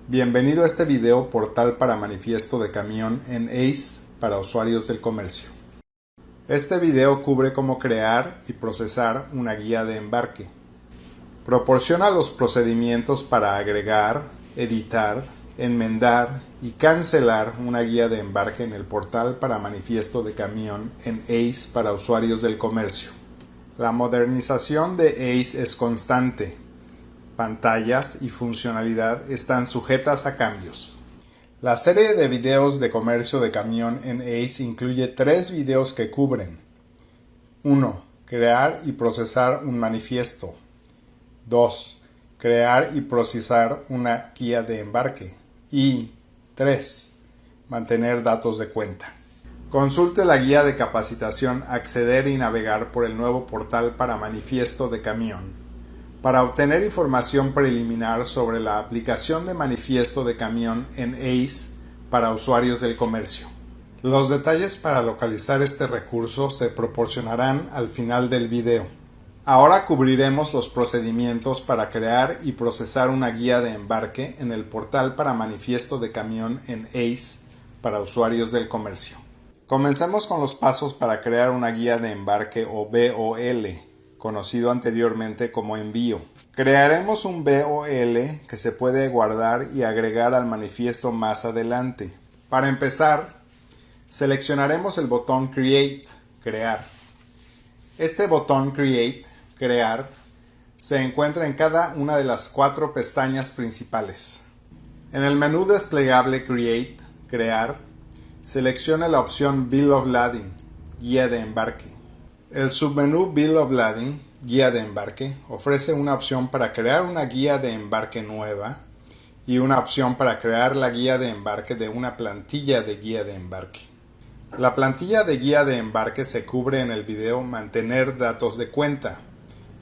Bienvenido a este video portal para manifiesto de camión en ACE para usuarios del comercio. Este video cubre cómo crear y procesar una guía de embarque. Proporciona los procedimientos para agregar, editar, enmendar y cancelar una guía de embarque en el portal para manifiesto de camión en ACE para usuarios del comercio. La modernización de ACE es constante. Pantallas y funcionalidad están sujetas a cambios. La serie de videos de comercio de camión en ACE incluye 3 videos que cubren 1. Crear y procesar un manifiesto. 2. Crear y procesar una guía de embarque. Y 3. Mantener datos de cuenta. Consulte la guía de capacitación Acceder y navegar por el nuevo portal para manifiesto de camión. Para obtener información preliminar sobre la aplicación de manifiesto de camión en ACE para usuarios del comercio. Los detalles para localizar este recurso se proporcionarán al final del video. Ahora cubriremos los procedimientos para crear y procesar una guía de embarque en el portal para manifiesto de camión en ACE para usuarios del comercio. Comencemos con los pasos para crear una guía de embarque o BOL, conocido anteriormente como envío. Crearemos un BOL que se puede guardar y agregar al manifiesto más adelante. Para empezar, seleccionaremos el botón Create, Crear. Este botón Create, Crear, se encuentra en cada una de las 4 pestañas principales. En el menú desplegable Create, Crear, seleccione la opción Bill of Lading, Guía de embarque. El submenú Bill of Lading, Guía de embarque, ofrece una opción para crear una guía de embarque nueva y una opción para crear la guía de embarque de una plantilla de guía de embarque. La plantilla de guía de embarque se cubre en el video Mantener datos de cuenta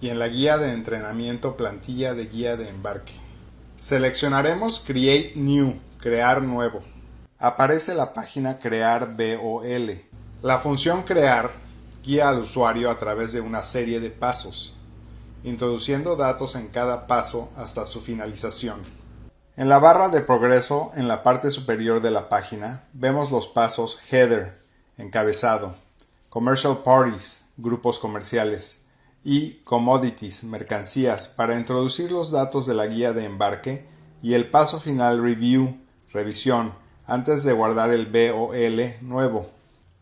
y en la guía de entrenamiento Plantilla de guía de embarque. Seleccionaremos Create New, Crear nuevo. Aparece la página Crear BOL. La función Crear guía al usuario a través de una serie de pasos, introduciendo datos en cada paso hasta su finalización. En la barra de progreso, en la parte superior de la página, vemos los pasos Header, encabezado, Commercial Parties, grupos comerciales, y Commodities, mercancías, para introducir los datos de la guía de embarque, y el paso final Review, revisión, antes de guardar el BOL nuevo.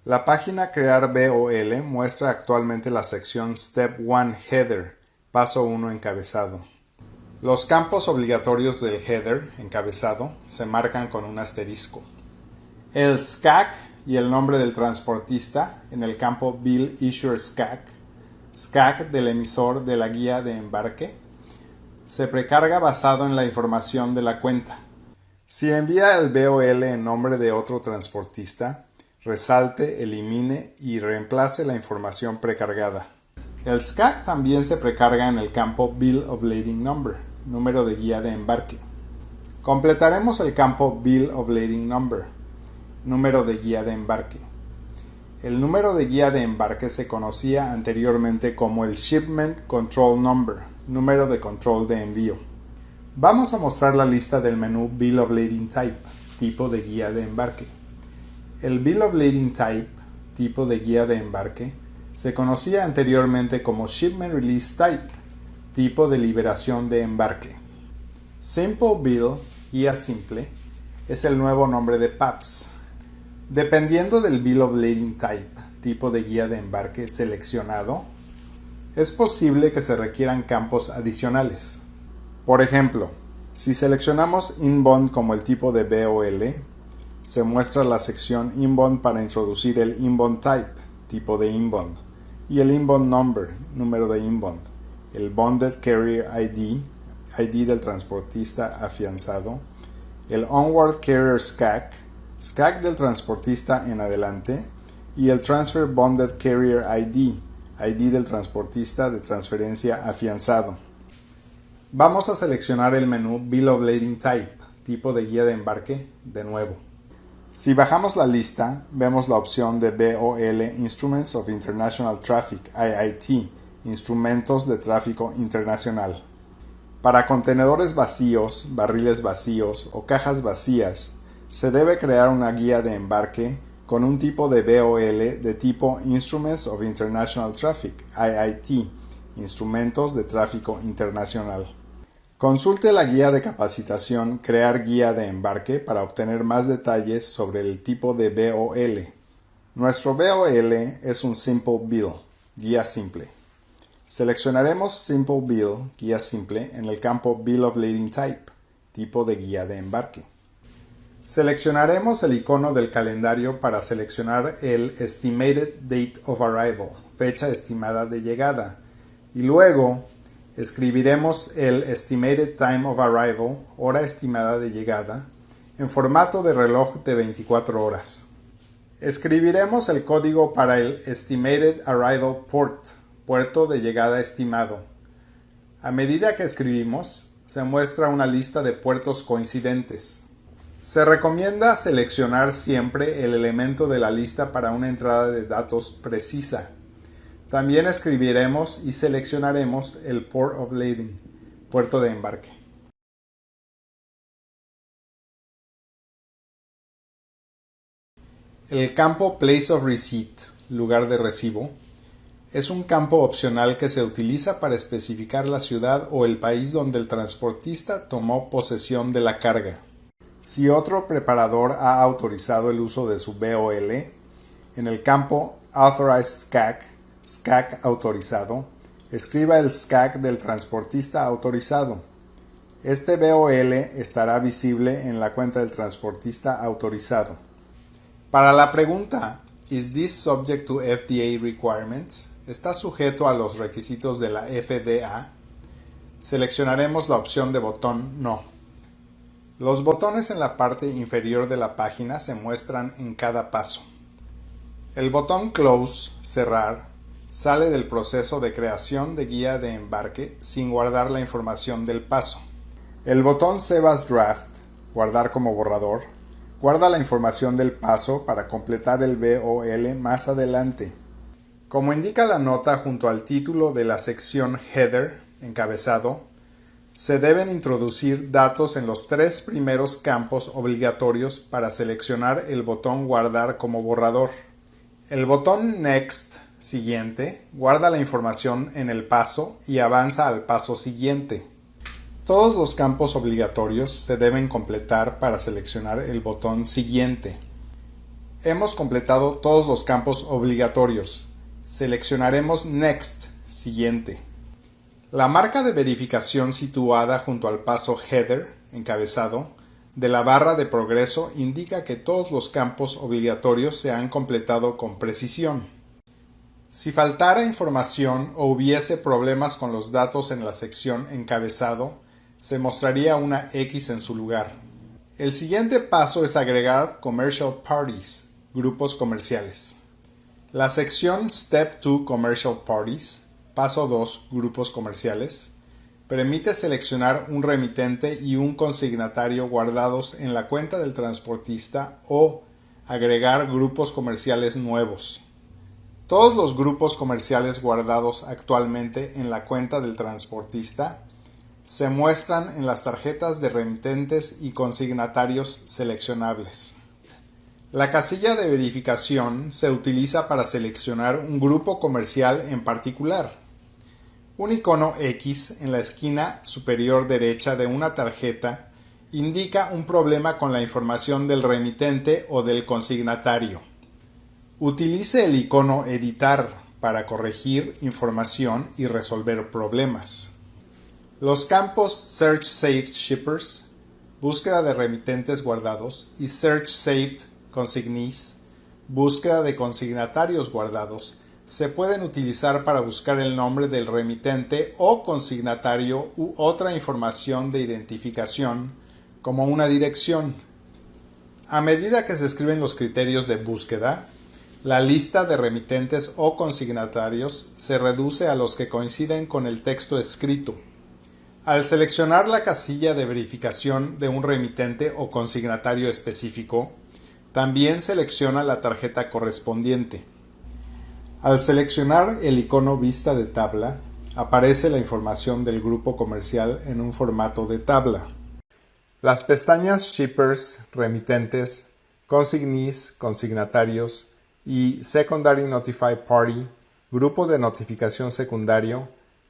La página Crear BOL muestra actualmente la sección Step 1 Header, paso 1 encabezado. Los campos obligatorios del header, encabezado, se marcan con un asterisco. El SCAC y el nombre del transportista en el campo Bill Issuer SCAC, SCAC del emisor de la guía de embarque, se precarga basado en la información de la cuenta. Si envía el BOL en nombre de otro transportista, resalte, elimine y reemplace la información precargada. El SCAC también se precarga en el campo Bill of Lading Number, número de guía de embarque. Completaremos el campo Bill of Lading Number, número de guía de embarque. El número de guía de embarque se conocía anteriormente como el Shipment Control Number, número de control de envío. Vamos a mostrar la lista del menú Bill of Lading Type, tipo de guía de embarque. El Bill of Lading Type, tipo de guía de embarque, se conocía anteriormente como Shipment Release Type, tipo de liberación de embarque. Simple Bill, guía simple, es el nuevo nombre de PAPS. Dependiendo del Bill of Lading Type, tipo de guía de embarque seleccionado, es posible que se requieran campos adicionales. Por ejemplo, si seleccionamos Inbound como el tipo de BOL, se muestra la sección Inbound para introducir el Inbound Type, tipo de Inbound, y el Inbound Number, número de Inbound, el Bonded Carrier ID, ID del transportista afianzado, el Onward Carrier SCAC, SCAC del transportista en adelante, y el Transfer Bonded Carrier ID, ID del transportista de transferencia afianzado. Vamos a seleccionar el menú Bill of Lading Type, tipo de guía de embarque, de nuevo. Si bajamos la lista, vemos la opción de BOL Instruments of International Traffic, IIT, Instrumentos de Tráfico Internacional. Para contenedores vacíos, barriles vacíos o cajas vacías, se debe crear una guía de embarque con un tipo de BOL de tipo Instruments of International Traffic, IIT, Instrumentos de Tráfico Internacional. Consulte la guía de capacitación Crear guía de embarque para obtener más detalles sobre el tipo de BOL. Nuestro BOL es un Simple Bill, guía simple. Seleccionaremos Simple Bill, guía simple, en el campo Bill of Lading Type, tipo de guía de embarque. Seleccionaremos el icono del calendario para seleccionar el Estimated Date of Arrival, fecha estimada de llegada, y luego escribiremos el Estimated Time of Arrival, hora estimada de llegada, en formato de reloj de 24 horas. Escribiremos el código para el Estimated Arrival Port, puerto de llegada estimado. A medida que escribimos, se muestra una lista de puertos coincidentes. Se recomienda seleccionar siempre el elemento de la lista para una entrada de datos precisa. También escribiremos y seleccionaremos el Port of Landing, puerto de embarque. El campo Place of Receipt, lugar de recibo, es un campo opcional que se utiliza para especificar la ciudad o el país donde el transportista tomó posesión de la carga. Si otro preparador ha autorizado el uso de su BOL, en el campo Authorized SCAC autorizado, escriba el SCAC del transportista autorizado. Este BOL estará visible en la cuenta del transportista autorizado. Para la pregunta ¿Is this subject to FDA requirements? ¿Está sujeto a los requisitos de la FDA? Seleccionaremos la opción de botón No. Los botones en la parte inferior de la página se muestran en cada paso. El botón Close, cerrar, sale del proceso de creación de guía de embarque sin guardar la información del paso. El botón Save as Draft, guardar como borrador, guarda la información del paso para completar el BOL más adelante. Como indica la nota junto al título de la sección Header, encabezado, se deben introducir datos en los 3 primeros campos obligatorios para seleccionar el botón Guardar como borrador. El botón Next, siguiente, guarda la información en el paso y avanza al paso siguiente. Todos los campos obligatorios se deben completar para seleccionar el botón Siguiente. Hemos completado todos los campos obligatorios. Seleccionaremos Next, siguiente. La marca de verificación situada junto al paso Header, encabezado, de la barra de progreso indica que todos los campos obligatorios se han completado con precisión. Si faltara información o hubiese problemas con los datos en la sección encabezado, se mostraría una X en su lugar. El siguiente paso es agregar Commercial Parties, grupos comerciales. La sección Step 2 Commercial Parties, paso 2 grupos comerciales, permite seleccionar un remitente y un consignatario guardados en la cuenta del transportista o agregar grupos comerciales nuevos. Todos los grupos comerciales guardados actualmente en la cuenta del transportista se muestran en las tarjetas de remitentes y consignatarios seleccionables. La casilla de verificación se utiliza para seleccionar un grupo comercial en particular. Un icono X en la esquina superior derecha de una tarjeta indica un problema con la información del remitente o del consignatario. Utilice el icono Editar para corregir información y resolver problemas. Los campos Search Saved Shippers, búsqueda de remitentes guardados, y Search Saved Consignees, búsqueda de consignatarios guardados, se pueden utilizar para buscar el nombre del remitente o consignatario u otra información de identificación, como una dirección. A medida que se escriben los criterios de búsqueda, la lista de remitentes o consignatarios se reduce a los que coinciden con el texto escrito. Al seleccionar la casilla de verificación de un remitente o consignatario específico, también selecciona la tarjeta correspondiente. Al seleccionar el icono Vista de tabla, Aparece la información del grupo comercial en un formato de tabla. Las pestañas Shippers, Remitentes, Consignees, Consignatarios y Secondary Notified Party, Grupo de Notificación Secundario,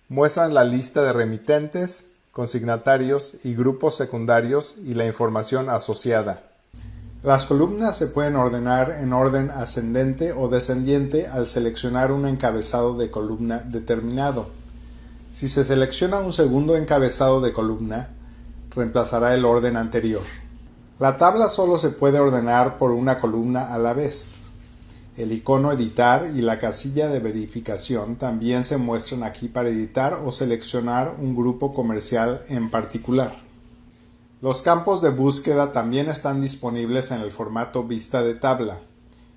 muestran la lista de remitentes, consignatarios y grupos secundarios y la información asociada. Las columnas se pueden ordenar en orden ascendente o descendiente al seleccionar un encabezado de columna determinado. Si se selecciona un segundo encabezado de columna, reemplazará el orden anterior. La tabla solo se puede ordenar por una columna a la vez. El icono editar y la casilla de verificación también se muestran aquí para editar o seleccionar un grupo comercial en particular. Los campos de búsqueda también están disponibles en el formato vista de tabla.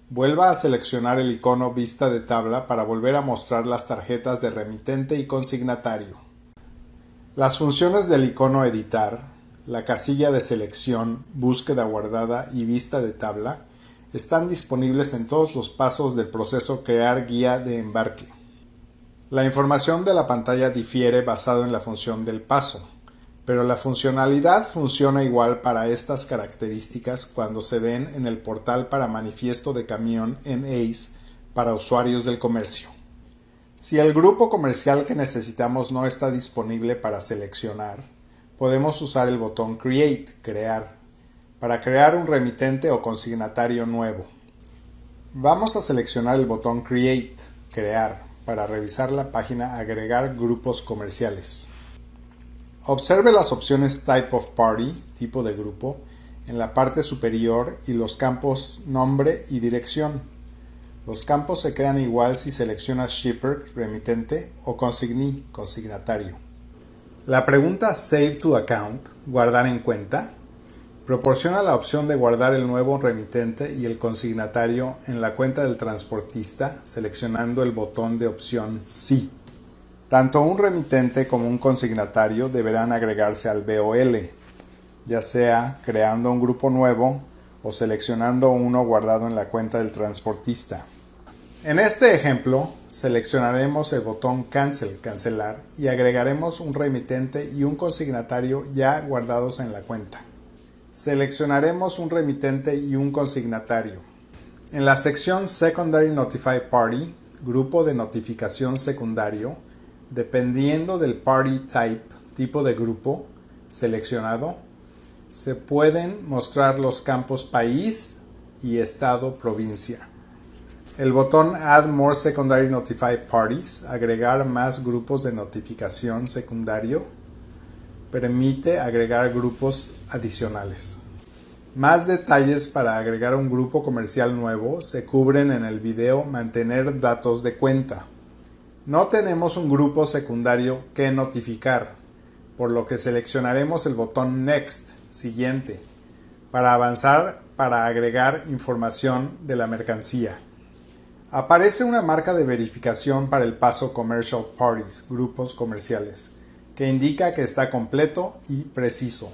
Vuelva a seleccionar el icono vista de tabla para volver a mostrar las tarjetas de remitente y consignatario. Las funciones del icono editar, la casilla de selección, búsqueda guardada y vista de tabla están disponibles en todos los pasos del proceso crear guía de embarque. La información de la pantalla difiere basado en la función del paso, pero la funcionalidad funciona igual para estas características cuando se ven en el portal para manifiesto de camión en ACE para usuarios del comercio. Si el grupo comercial que necesitamos no está disponible para seleccionar, podemos usar el botón Create, Crear, para crear un remitente o consignatario nuevo. Vamos a seleccionar el botón Create, Crear, para revisar la página Agregar grupos comerciales. Observe las opciones Type of Party, tipo de grupo, en la parte superior y los campos Nombre y Dirección. Los campos se quedan igual si seleccionas Shipper, remitente, o Consignee, consignatario. La pregunta Save to Account, guardar en cuenta, proporciona la opción de guardar el nuevo remitente y el consignatario en la cuenta del transportista seleccionando el botón de opción Sí. Tanto un remitente como un consignatario deberán agregarse al BOL, ya sea creando un grupo nuevo o seleccionando uno guardado en la cuenta del transportista. En este ejemplo, seleccionaremos el botón Cancel, cancelar, y agregaremos un remitente y un consignatario ya guardados en la cuenta. Seleccionaremos un remitente y un consignatario. En la sección Secondary Notified Party, grupo de notificación secundario, dependiendo del Party Type, tipo de grupo seleccionado, se pueden mostrar los campos País y Estado, Provincia. El botón Add More Secondary Notified Parties, agregar más grupos de notificación secundario, permite agregar grupos adicionales. Más detalles para agregar un grupo comercial nuevo se cubren en el video Mantener datos de cuenta. No tenemos un grupo secundario que notificar, por lo que seleccionaremos el botón Next, siguiente, para avanzar para agregar información de la mercancía. Aparece una marca de verificación para el paso Commercial Parties, grupos comerciales, que indica que está completo y preciso.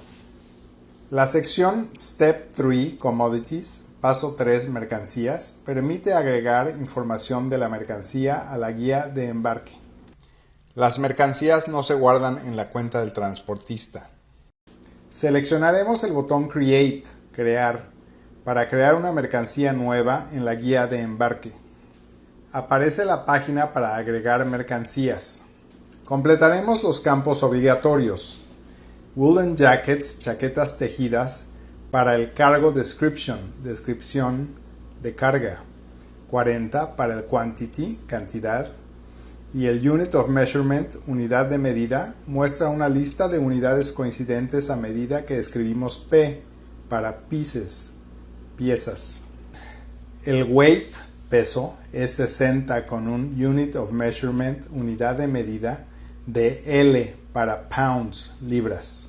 La sección Step 3 Commodities, paso 3 Mercancías, permite agregar información de la mercancía a la guía de embarque. Las mercancías no se guardan en la cuenta del transportista. Seleccionaremos el botón Create, Crear, para crear una mercancía nueva en la guía de embarque. Aparece la página para agregar mercancías. Completaremos los campos obligatorios. Woolen Jackets, chaquetas tejidas, para el Cargo Description, descripción de carga. 40 para el Quantity, cantidad. Y el Unit of Measurement, unidad de medida, muestra una lista de unidades coincidentes a medida que escribimos P para pieces, piezas. El Weight, peso, es 60 con un Unit of Measurement, unidad de medida, de L para pounds, libras.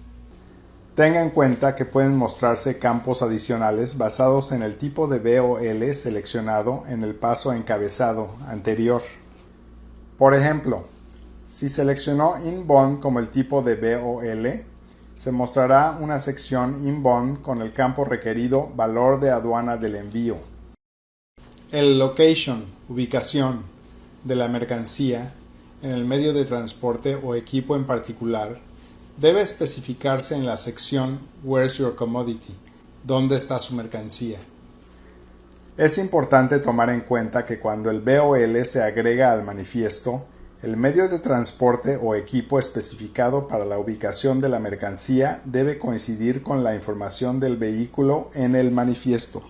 Tenga en cuenta que pueden mostrarse campos adicionales basados en el tipo de BOL seleccionado en el paso encabezado anterior. Por ejemplo, si seleccionó Inbound como el tipo de BOL, se mostrará una sección Inbound con el campo requerido valor de aduana del envío. El Location, ubicación, de la mercancía en el medio de transporte o equipo en particular, debe especificarse en la sección Where's your commodity? ¿Dónde está su mercancía? Es importante tomar en cuenta que cuando el BOL se agrega al manifiesto, el medio de transporte o equipo especificado para la ubicación de la mercancía debe coincidir con la información del vehículo en el manifiesto.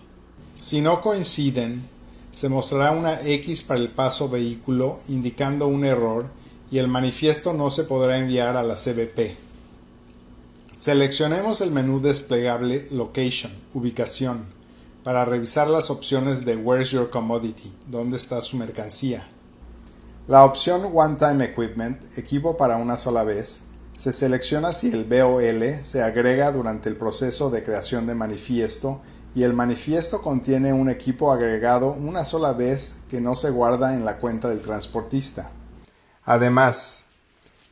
Si no coinciden, se mostrará una X para el paso vehículo indicando un error y el manifiesto no se podrá enviar a la CBP. Seleccionemos el menú desplegable Location, ubicación, para revisar las opciones de Where's your commodity? ¿Dónde está su mercancía? La opción One Time Equipment, equipo para una sola vez, se selecciona si el BOL se agrega durante el proceso de creación de manifiesto y el manifiesto contiene un equipo agregado una sola vez que no se guarda en la cuenta del transportista. Además,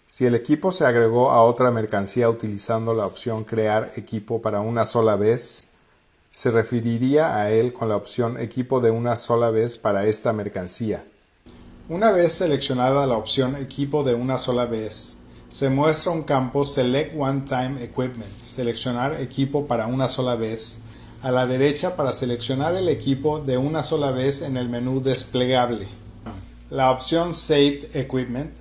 si el equipo se agregó a otra mercancía utilizando la opción Crear equipo para una sola vez, se referiría a él con la opción Equipo de una sola vez para esta mercancía. Una vez seleccionada la opción Equipo de una sola vez, se muestra un campo Select One Time Equipment, seleccionar equipo para una sola vez, a la derecha para seleccionar el equipo de una sola vez en el menú desplegable. La opción Saved Equipment,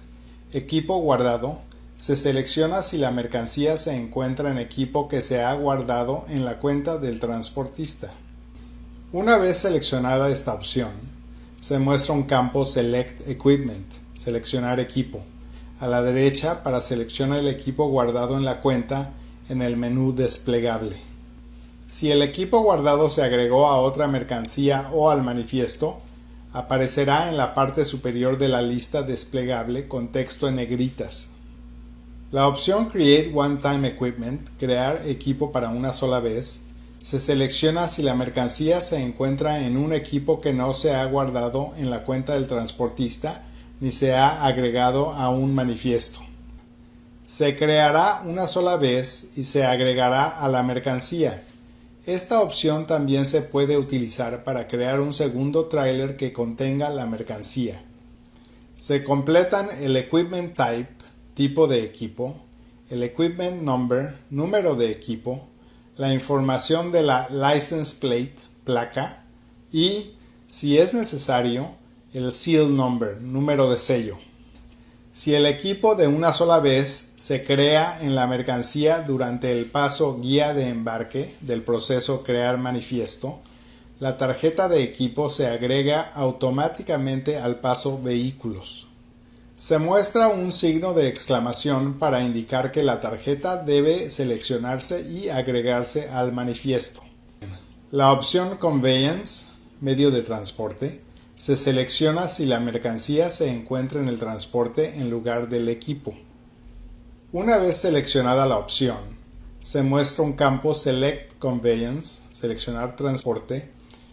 equipo guardado, se selecciona si la mercancía se encuentra en equipo que se ha guardado en la cuenta del transportista. Una vez seleccionada esta opción, se muestra un campo Select Equipment, seleccionar equipo, a la derecha para seleccionar el equipo guardado en la cuenta en el menú desplegable. Si el equipo guardado se agregó a otra mercancía o al manifiesto, aparecerá en la parte superior de la lista desplegable con texto en negritas. La opción Create One Time Equipment, crear equipo para una sola vez, se selecciona si la mercancía se encuentra en un equipo que no se ha guardado en la cuenta del transportista ni se ha agregado a un manifiesto. Se creará una sola vez y se agregará a la mercancía. Esta opción también se puede utilizar para crear un segundo tráiler que contenga la mercancía. Se completan el Equipment Type, tipo de equipo, el Equipment Number, número de equipo, la información de la License Plate, placa, y, si es necesario, el Seal Number, número de sello. Si el equipo de una sola vez se crea en la mercancía durante el paso guía de embarque del proceso Crear Manifiesto, la tarjeta de equipo se agrega automáticamente al paso Vehículos. Se muestra un signo de exclamación para indicar que la tarjeta debe seleccionarse y agregarse al manifiesto. La opción Conveyance, medio de transporte, se selecciona si la mercancía se encuentra en el transporte en lugar del equipo. Una vez seleccionada la opción, se muestra un campo Select Conveyance, seleccionar transporte,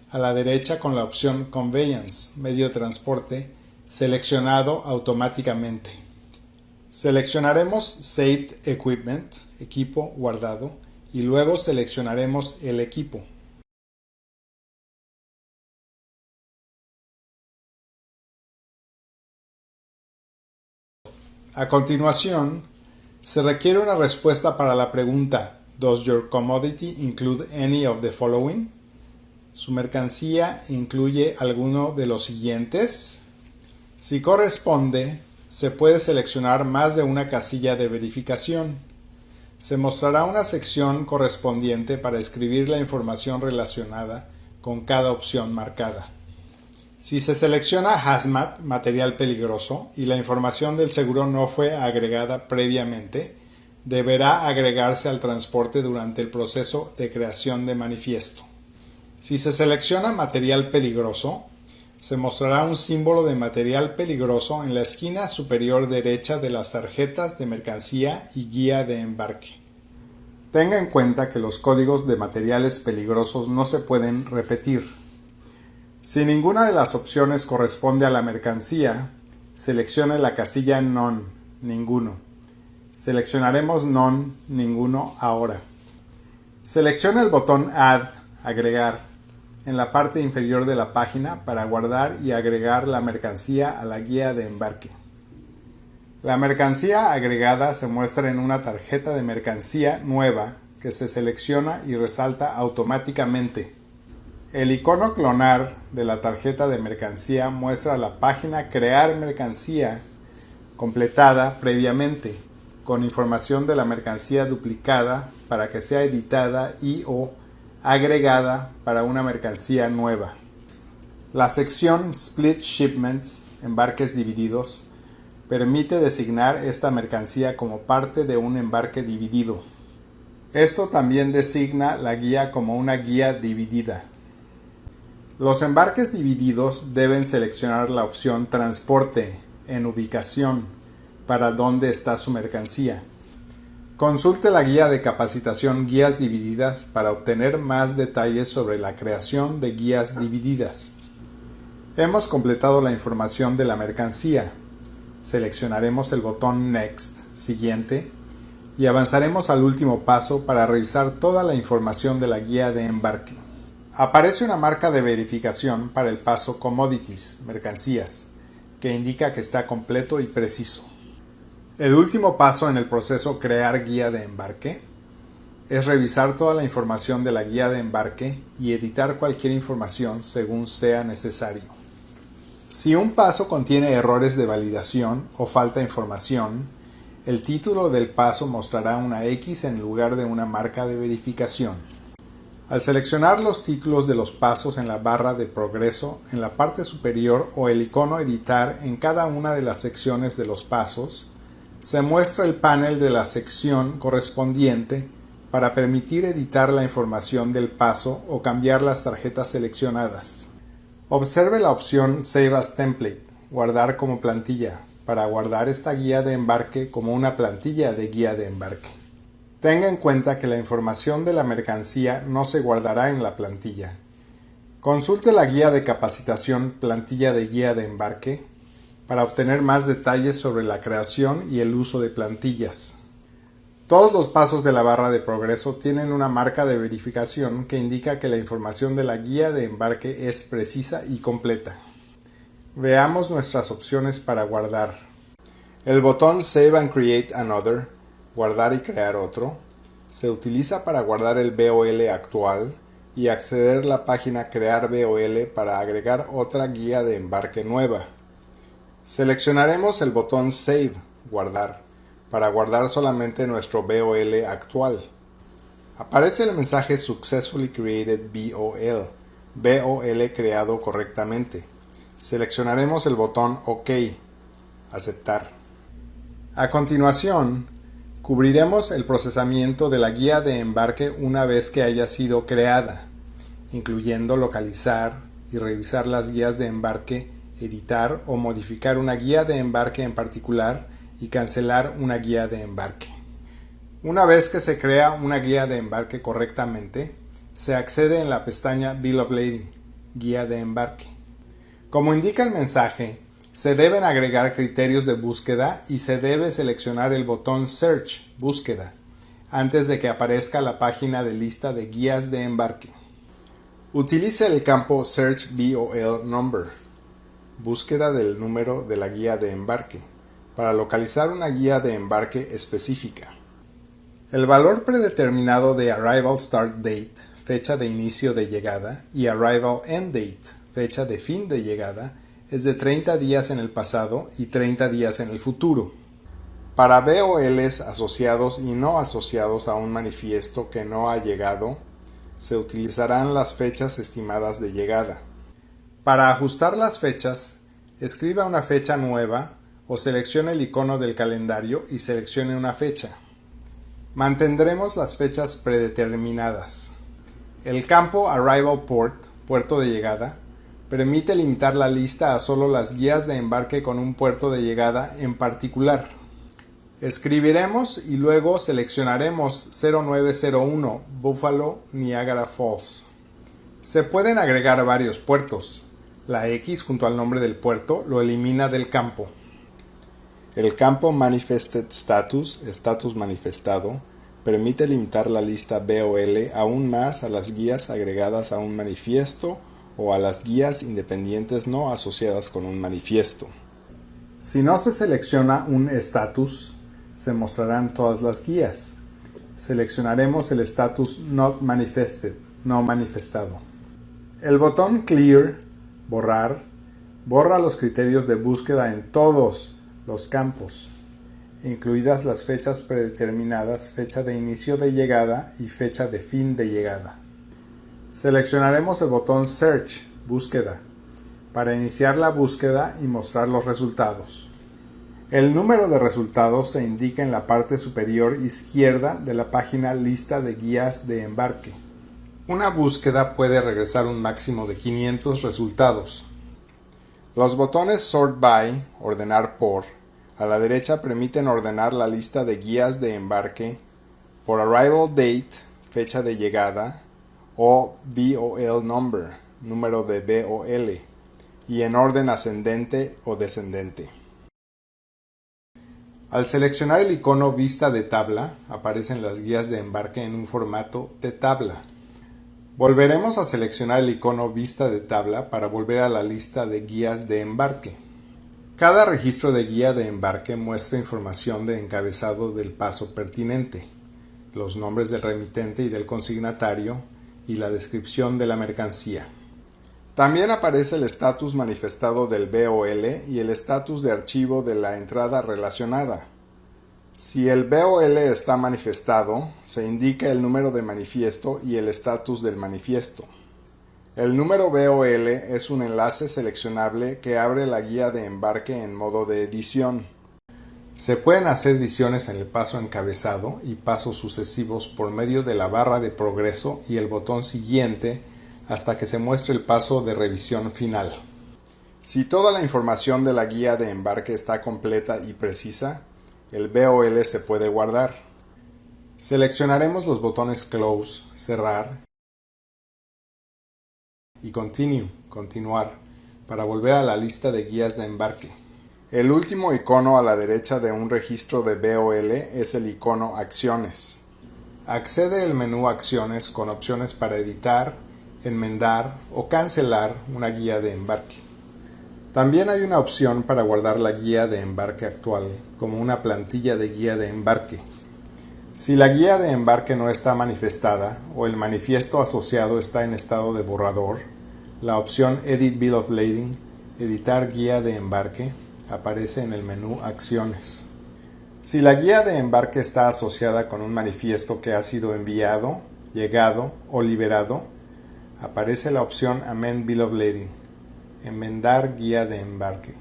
a la derecha con la opción Conveyance, medio de transporte, seleccionado automáticamente. Seleccionaremos Saved Equipment, equipo guardado, y luego seleccionaremos el equipo. A continuación, se requiere una respuesta para la pregunta ¿Does your commodity include any of the following? ¿Su mercancía incluye alguno de los siguientes? Si corresponde, se puede seleccionar más de una casilla de verificación. Se mostrará una sección correspondiente para escribir la información relacionada con cada opción marcada. Si se selecciona Hazmat, material peligroso, y la información del seguro no fue agregada previamente, deberá agregarse al transporte durante el proceso de creación de manifiesto. Si se selecciona material peligroso, se mostrará un símbolo de material peligroso en la esquina superior derecha de las tarjetas de mercancía y guía de embarque. Tenga en cuenta que los códigos de materiales peligrosos no se pueden repetir. Si ninguna de las opciones corresponde a la mercancía, seleccione la casilla None, ninguno. Seleccionaremos None, ninguno ahora. Seleccione el botón Add, agregar, en la parte inferior de la página para guardar y agregar la mercancía a la guía de embarque. La mercancía agregada se muestra en una tarjeta de mercancía nueva que se selecciona y resalta automáticamente. El icono clonar de la tarjeta de mercancía muestra la página Crear mercancía completada previamente, con información de la mercancía duplicada para que sea editada y o agregada para una mercancía nueva. La sección Split Shipments, embarques divididos, permite designar esta mercancía como parte de un embarque dividido. Esto también designa la guía como una guía dividida. Los embarques divididos deben seleccionar la opción Transporte en ubicación para dónde está su mercancía. Consulte la guía de capacitación Guías Divididas para obtener más detalles sobre la creación de guías divididas. Hemos completado la información de la mercancía. Seleccionaremos el botón Next, Siguiente, y avanzaremos al último paso para revisar toda la información de la guía de embarque. Aparece una marca de verificación para el paso Commodities, Mercancías, que indica que está completo y preciso. El último paso en el proceso Crear guía de embarque es revisar toda la información de la guía de embarque y editar cualquier información según sea necesario. Si un paso contiene errores de validación o falta información, el título del paso mostrará una X en lugar de una marca de verificación. Al seleccionar los títulos de los pasos en la barra de progreso en la parte superior o el icono Editar en cada una de las secciones de los pasos, se muestra el panel de la sección correspondiente para permitir editar la información del paso o cambiar las tarjetas seleccionadas. Observe la opción Save as Template, guardar como plantilla, para guardar esta guía de embarque como una plantilla de guía de embarque. Tenga en cuenta que la información de la mercancía no se guardará en la plantilla. Consulte la guía de capacitación Plantilla de guía de embarque para obtener más detalles sobre la creación y el uso de plantillas. Todos los pasos de la barra de progreso tienen una marca de verificación que indica que la información de la guía de embarque es precisa y completa. Veamos nuestras opciones para guardar. El botón Save and Create Another, guardar y crear otro, se utiliza para guardar el BOL actual y acceder a la página Crear BOL para agregar otra guía de embarque nueva. Seleccionaremos el botón Save, guardar, para guardar solamente nuestro BOL actual. Aparece el mensaje Successfully Created BOL, BOL creado correctamente. Seleccionaremos el botón OK, aceptar. A continuación, cubriremos el procesamiento de la guía de embarque una vez que haya sido creada, incluyendo localizar y revisar las guías de embarque, editar o modificar una guía de embarque en particular y cancelar una guía de embarque. Una vez que se crea una guía de embarque correctamente, se accede en la pestaña Bill of Lading, guía de embarque. Como indica el mensaje, se deben agregar criterios de búsqueda y se debe seleccionar el botón Search, búsqueda, antes de que aparezca la página de lista de guías de embarque. Utilice el campo Search BOL Number, búsqueda del número de la guía de embarque, para localizar una guía de embarque específica. El valor predeterminado de Arrival Start Date, fecha de inicio de llegada, y Arrival End Date, fecha de fin de llegada, es de 30 días en el pasado y 30 días en el futuro. Para BOLs asociados y no asociados a un manifiesto que no ha llegado, se utilizarán las fechas estimadas de llegada. Para ajustar las fechas, escriba una fecha nueva o seleccione el icono del calendario y seleccione una fecha. Mantendremos las fechas predeterminadas. El campo Arrival Port, puerto de llegada, permite limitar la lista a solo las guías de embarque con un puerto de llegada en particular. Escribiremos y luego seleccionaremos 0901 Buffalo, Niagara Falls. Se pueden agregar varios puertos. La X junto al nombre del puerto lo elimina del campo. El campo Manifested Status, estatus manifestado, permite limitar la lista BOL aún más a las guías agregadas a un manifiesto o a las guías independientes no asociadas con un manifiesto. Si no se selecciona un estatus, se mostrarán todas las guías. Seleccionaremos el estatus Not Manifested, no manifestado. El botón Clear, borrar, borra los criterios de búsqueda en todos los campos, incluidas las fechas predeterminadas, fecha de inicio de llegada y fecha de fin de llegada. Seleccionaremos el botón Search, búsqueda, para iniciar la búsqueda y mostrar los resultados. El número de resultados se indica en la parte superior izquierda de la página Lista de guías de embarque. Una búsqueda puede regresar un máximo de 500 resultados. Los botones Sort By, ordenar por, a la derecha permiten ordenar la lista de guías de embarque por Arrival Date, fecha de llegada, o BOL Number, número de BOL, y en orden ascendente o descendente. Al seleccionar el icono Vista de tabla, aparecen las guías de embarque en un formato de tabla. Volveremos a seleccionar el icono Vista de tabla para volver a la lista de guías de embarque. Cada registro de guía de embarque muestra información de encabezado del paso pertinente, los nombres del remitente y del consignatario y la descripción de la mercancía. También aparece el estatus manifestado del BOL y el estatus de archivo de la entrada relacionada. Si el BOL está manifestado, se indica el número de manifiesto y el estatus del manifiesto. El número BOL es un enlace seleccionable que abre la guía de embarque en modo de edición. Se pueden hacer ediciones en el paso encabezado y pasos sucesivos por medio de la barra de progreso y el botón siguiente hasta que se muestre el paso de revisión final. Si toda la información de la guía de embarque está completa y precisa, el BOL se puede guardar. Seleccionaremos los botones Close, cerrar, y Continue, continuar, para volver a la lista de guías de embarque. El último icono a la derecha de un registro de BOL es el icono Acciones. Accede al menú Acciones con opciones para editar, enmendar o cancelar una guía de embarque. También hay una opción para guardar la guía de embarque actual como una plantilla de guía de embarque. Si la guía de embarque no está manifestada o el manifiesto asociado está en estado de borrador, la opción Edit Bill of Lading, editar guía de embarque, aparece en el menú Acciones. Si la guía de embarque está asociada con un manifiesto que ha sido enviado, llegado o liberado, aparece la opción Amend Bill of Lading, enmendar guía de embarque.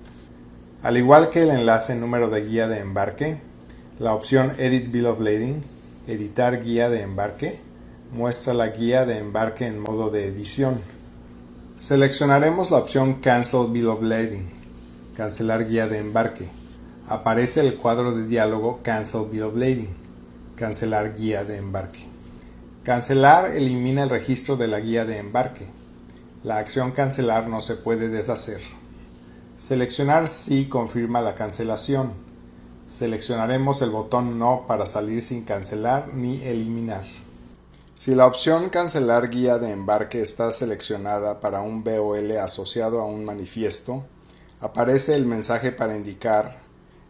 Al igual que el enlace número de guía de embarque, la opción Edit Bill of Lading, editar guía de embarque, muestra la guía de embarque en modo de edición. Seleccionaremos la opción Cancel Bill of Lading, cancelar guía de embarque. Aparece el cuadro de diálogo Cancel Bill of Lading, cancelar guía de embarque. Cancelar elimina el registro de la guía de embarque. La acción cancelar no se puede deshacer. Seleccionar sí confirma la cancelación. Seleccionaremos el botón No para salir sin cancelar ni eliminar. Si la opción Cancelar guía de embarque está seleccionada para un BOL asociado a un manifiesto, aparece el mensaje para indicar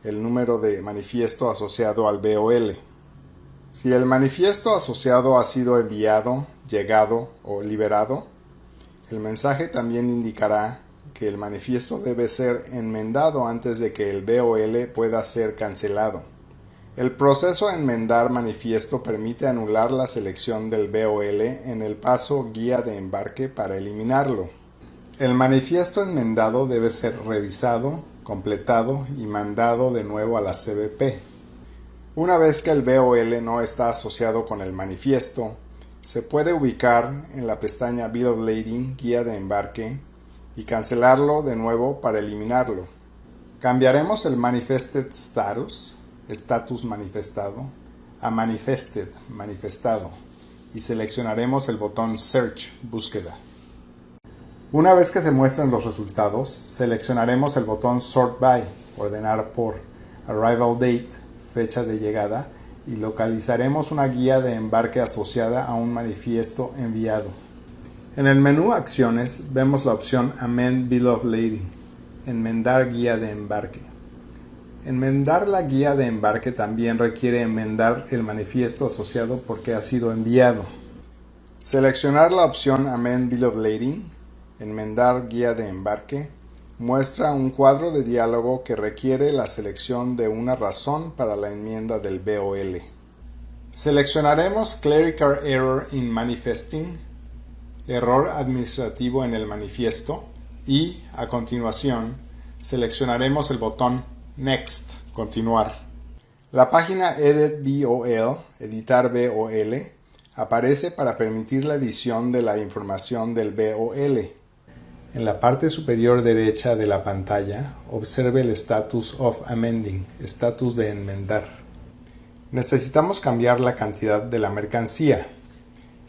el número de manifiesto asociado al BOL. Si el manifiesto asociado ha sido enviado, llegado o liberado, el mensaje también indicará que el manifiesto debe ser enmendado antes de que el BOL pueda ser cancelado. El proceso enmendar manifiesto permite anular la selección del BOL en el paso guía de embarque para eliminarlo. El manifiesto enmendado debe ser revisado, completado y mandado de nuevo a la CBP. Una vez que el BOL no está asociado con el manifiesto, se puede ubicar en la pestaña Bill of Lading, guía de embarque, y cancelarlo de nuevo para eliminarlo. Cambiaremos el Manifested Status, estatus manifestado, a Manifested, manifestado, y seleccionaremos el botón Search, búsqueda. Una vez que se muestren los resultados, seleccionaremos el botón Sort By, ordenar por, Arrival Date, fecha de llegada, y localizaremos una guía de embarque asociada a un manifiesto enviado. En el menú Acciones vemos la opción Amend Bill of Lading, enmendar guía de embarque. Enmendar la guía de embarque también requiere enmendar el manifiesto asociado porque ha sido enviado. Seleccionar la opción Amend Bill of Lading, enmendar guía de embarque, muestra un cuadro de diálogo que requiere la selección de una razón para la enmienda del BOL. Seleccionaremos Clerical Error in Manifesting, error administrativo en el manifiesto, y, a continuación, seleccionaremos el botón Next, continuar. La página Edit BOL, editar BOL, aparece para permitir la edición de la información del BOL. En la parte superior derecha de la pantalla, observe el Status of Amending, estatus de enmendar. Necesitamos cambiar la cantidad de la mercancía.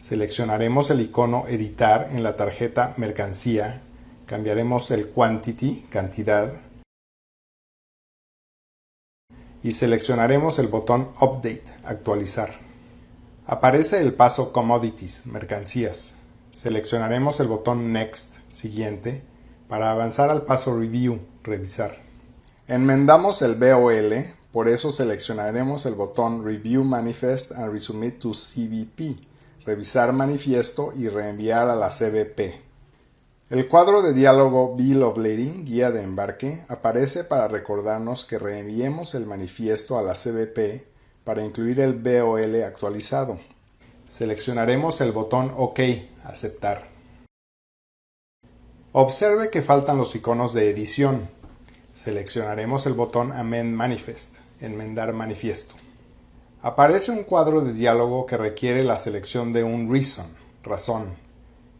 Seleccionaremos el icono Editar en la tarjeta Mercancía, cambiaremos el Quantity, cantidad, y seleccionaremos el botón Update, actualizar. Aparece el paso Commodities, mercancías. Seleccionaremos el botón Next, siguiente, para avanzar al paso Review, revisar. Enmendamos el BOL, por eso seleccionaremos el botón Review Manifest and Resubmit to CBP, revisar manifiesto y reenviar a la CBP. El cuadro de diálogo Bill of Lading, guía de embarque, aparece para recordarnos que reenviemos el manifiesto a la CBP para incluir el BOL actualizado. Seleccionaremos el botón OK, aceptar. Observe que faltan los iconos de edición. Seleccionaremos el botón Amend Manifest, enmendar manifiesto. Aparece un cuadro de diálogo que requiere la selección de un reason, razón,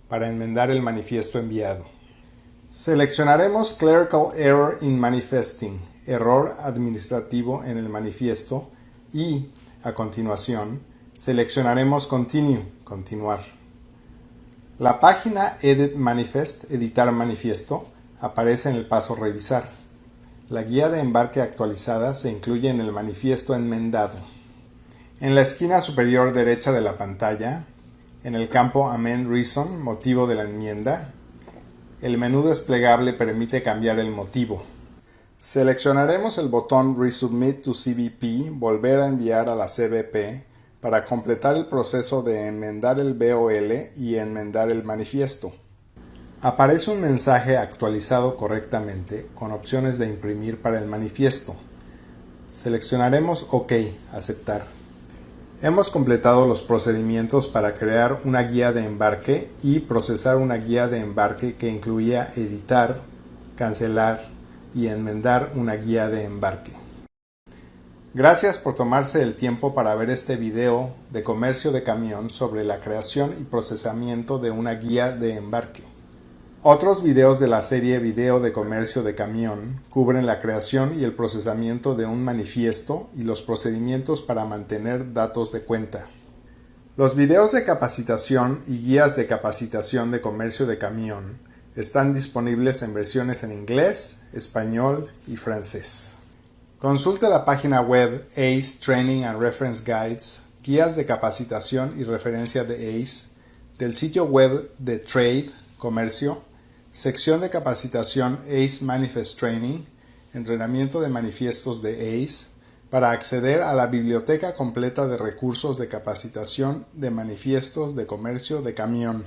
para enmendar el manifiesto enviado. Seleccionaremos Clerical Error in Manifesting, error administrativo en el manifiesto, y, a continuación, seleccionaremos Continue, continuar. La página Edit Manifest, editar manifiesto, aparece en el paso Revisar. La guía de embarque actualizada se incluye en el manifiesto enmendado. En la esquina superior derecha de la pantalla, en el campo Amend Reason, motivo de la enmienda, el menú desplegable permite cambiar el motivo. Seleccionaremos el botón Resubmit to CBP, volver a enviar a la CBP, para completar el proceso de enmendar el BOL y enmendar el manifiesto. Aparece un mensaje actualizado correctamente con opciones de imprimir para el manifiesto. Seleccionaremos OK, aceptar. Hemos completado los procedimientos para crear una guía de embarque y procesar una guía de embarque que incluía editar, cancelar y enmendar una guía de embarque. Gracias por tomarse el tiempo para ver este video de comercio de camión sobre la creación y procesamiento de una guía de embarque. Otros videos de la serie Video de Comercio de Camión cubren la creación y el procesamiento de un manifiesto y los procedimientos para mantener datos de cuenta. Los videos de capacitación y guías de capacitación de comercio de camión están disponibles en versiones en inglés, español y francés. Consulte la página web ACE Training and Reference Guides, guías de capacitación y referencia de ACE, del sitio web de Trade, Comercio, sección de capacitación ACE Manifest Training, entrenamiento de manifiestos de ACE, para acceder a la biblioteca completa de recursos de capacitación de manifiestos de comercio de camión.